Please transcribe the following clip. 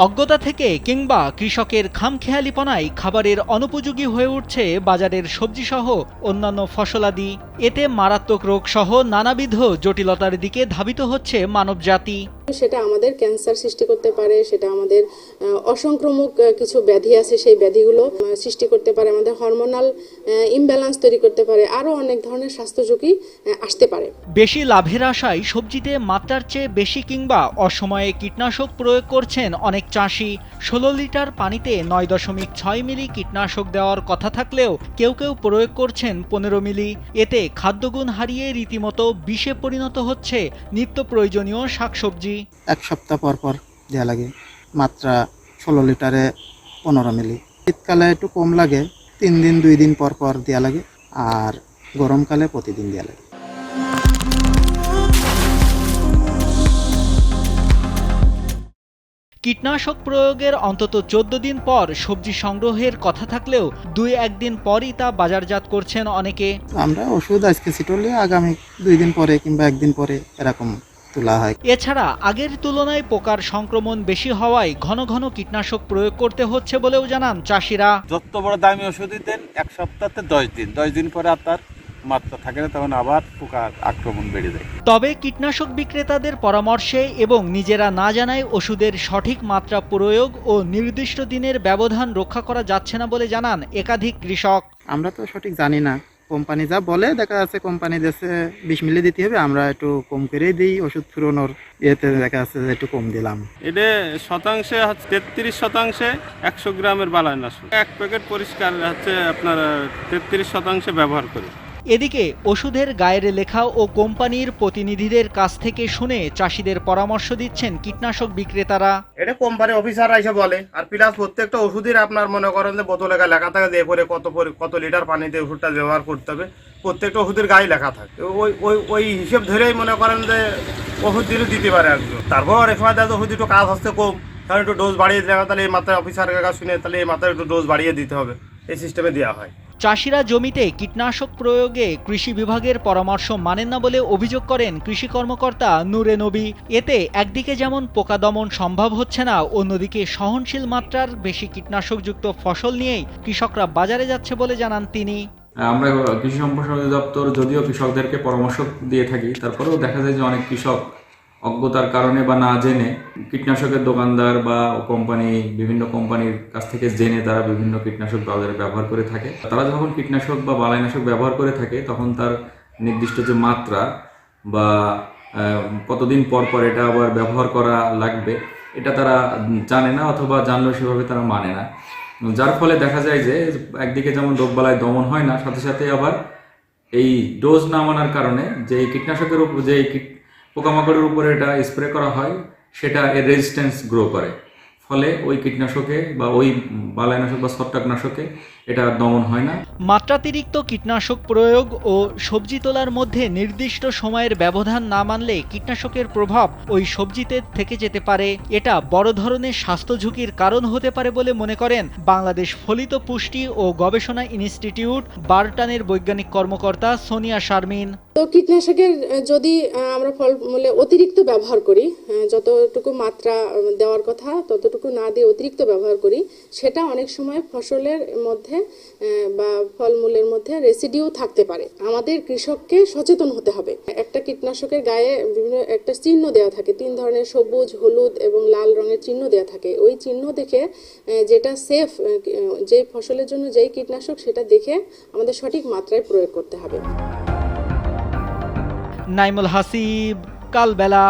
অজ্ঞতা থেকে কিংবা কৃষকের খামখেয়ালিপনায় খাবারের অনুপযোগী হয়ে উঠছে বাজারের সবজিসহ অন্যান্য ফসলাদি। এতে মারাত্মক রোগসহ নানাবিধ জটিলতার দিকে ধাবিত হচ্ছে মানবজাতি। সেটা আমাদের ক্যান্সার সৃষ্টি করতে পারে, সেটা আমাদের অসংক্রামক কিছু ব্যাধি আছে, সেই ব্যাধিগুলো সৃষ্টি করতে পারে, আমাদের হরমোনাল ইমব্যালেন্স তৈরি করতে পারে, আরও অনেক ধরনের স্বাস্থ্য ঝুঁকি আসতে পারে। বেশি লাভের আশায় সবজিতে মাত্রার চেয়ে বেশি কিংবা অসময়ে কীটনাশক প্রয়োগ করছেন অনেক চাষি। 16 লিটার পানিতে 9.6 মিলি কীটনাশক দেওয়ার কথা থাকলেও কেউ কেউ প্রয়োগ করছেন 15 মিলি। এতে খাদ্যগুণ হারিয়ে রীতিমতো বিষে পরিণত হচ্ছে নিত্য প্রয়োজনীয় শাকসবজি। এক সপ্তাহ পর পর দেওয়া লাগে, মাত্রা 16 লিটারে 15 মিলি। শীতকালে একটু কম লাগে, 3 দিন 2 দিন পর পর দেওয়া লাগে, আর গরমকালে প্রতিদিন দেওয়া লাগে। কীটনাশক প্রয়োগের অন্তত 14 দিন পর সবজি সংগ্রহের কথা থাকলেও 2-1 দিন পরই তা বাজারজাত করছেন অনেকে। আমরা ওষুধ আজকে ছিটলে আগামী 2 দিন পরে কিংবা 1 দিন পরে এরকম তোলা হয়। এছাড়া আগের তুলনায় পোকার সংক্রমণ বেশি হওয়ায় ঘন ঘন কীটনাশক প্রয়োগ করতে হচ্ছে বলেও জানান চাষিরা। যত বড় দামি ওষুধই দেন, এক সপ্তাহতে 10 দিন পরে আপনার মাত্রা থাকে না, তখন আবার পোকার আক্রমণ বেড়ে যায়। তবে কীটনাশক বিক্রেতাদের পরামর্শে এবং নিজেরা না জানায় ওষুধের সঠিক মাত্রা প্রয়োগ ও নির্দিষ্ট দিনের ব্যবধান রক্ষা করা যাচ্ছে না বলে জানান একাধিক কৃষক। আমরা তো সঠিক জানি না, কোম্পানি যা বলে দেখা যাচ্ছে কোম্পানি দেশে 20 মিলি দিতে হবে, আমরা একটু কম করেই দিই। ওষুধ ফুরোনোর ইয়েতে দেখা যাচ্ছে যে একটু কম দিলাম। এটা শতাংশে 33% 100 গ্রামের বালাইনাশক। এক প্যাকেট পরিষ্কার হচ্ছে আপনার 33% ব্যবহার করি। এদিকে ওষুধের গায়ের লেখা ও কোম্পানির প্রতিনিধিদের কাছ থেকে শুনে চাষিদের পরামর্শ দিচ্ছেন কীটনাশক বিক্রেতারা। এটা কোম্পানি অফিসাররা এসে বলে, আর প্লাস প্রত্যেকটা ওষুধের আপনার মনে করেন যে বোতলে লেখা থাকে যে এরপরে কত লিটার পানিতে ওষুধটা ব্যবহার করতে হবে, প্রত্যেকটা ওষুধের গায়ে লেখা থাকে। ওই হিসেব ধরেই মনে করেন যে ওষুধ দিতে পারে একজন। তারপর অনেক সময় দেখা ওষুধ একটু কাজ হচ্ছে কম, কারণ একটু ডোজ বাড়িয়ে দেওয়া, তাহলে এই মাত্রায় অফিসারের কাছে শুনে তাহলে এই মাত্রায় একটু ডোজ বাড়িয়ে দিতে হবে, এই সিস্টেমে দেওয়া হয়। চাষিরা জমিতে কীটনাশক প্রয়োগে কৃষি বিভাগের পরামর্শ মানেন না বলে অভিযোগ করেন কৃষি কর্মকর্তা নূরে নবী। এতে একদিকে যেমন পোকা দমন সম্ভব হচ্ছে না, অন্যদিকে সহনশীল মাত্রার বেশি কীটনাশকযুক্ত ফসল নিয়েই কৃষকরা বাজারে যাচ্ছে বলে জানান তিনি। আমরা কৃষি সম্প্রসারণ দপ্তর যদিও কৃষকদেরকে পরামর্শ দিয়ে থাকি, তারপরেও দেখা যায় যে অনেক কৃষক অজ্ঞতার কারণে বা না জেনে কীটনাশকের দোকানদার বা কোম্পানি, বিভিন্ন কোম্পানির কাছ থেকে জেনে তারা বিভিন্ন কীটনাশক বাজারে ব্যবহার করে থাকে। তারা যখন কীটনাশক বা বালাইনাশক ব্যবহার করে থাকে তখন তার নির্দিষ্ট যে মাত্রা বা কতদিন পর পর এটা আবার ব্যবহার করা লাগবে এটা তারা জানে না, অথবা জানলেও সেভাবে তারা মানে না। যার ফলে দেখা যায় যে একদিকে যেমন রোগবালাই দমন হয় না, সাথে সাথে আবার এই ডোজ না মানার কারণে যে কীটনাশকের উপর যে পোকামাকড়ের উপরে এটা স্প্রে করা হয় সেটা এর রেজিস্ট্যান্স গ্রো করে, ফলে ওই কীটনাশকে বা ওই বালাইনাশক বা ছত্রাকনাশকে এটা দমন হয় না। মাত্রাতিরিক্ত কীটনাশক প্রয়োগ ও সবজি তোলার মধ্যে নির্দিষ্ট সময়ের ব্যবধান না মানলে কীটনাশকের প্রভাব ওই সবজিতে থেকে যেতে পারে। এটা বড় ধরনের স্বাস্থ্য ঝুঁকির কারণ হতে পারে বলে মনে করেন বাংলাদেশ ফলিত পুষ্টি ও গবেষণা ইনস্টিটিউট বারটানের বৈজ্ঞানিক কর্মকর্তা সোনিয়া শারমিন। তো কীটনাশকের যদি আমরা ফলমূলে অতিরিক্ত ব্যবহার করি, যতটুকু মাত্রা দেওয়ার কথা ততটুকু না দিয়ে অতিরিক্ত ব্যবহার করি, সেটা অনেক সময় ফসলের মধ্যে বা ফলমূলের মধ্যে রেসিডিউ থাকতে পারে। আমাদের কৃষককে সচেতন হতে হবে। একটা কীটনাশকের গায়ে বিভিন্ন একটা চিহ্ন দেওয়া থাকে, 3 ধরনের সবুজ, হলুদ এবং লাল রঙের চিহ্ন দেওয়া থাকে। ওই চিহ্ন দেখে যেটা সেফ, যে ফসলের জন্য যেই কীটনাশক, সেটা দেখে আমাদের সঠিক মাত্রায় প্রয়োগ করতে হবে। নাইমুল হাসিব, কালবেলা।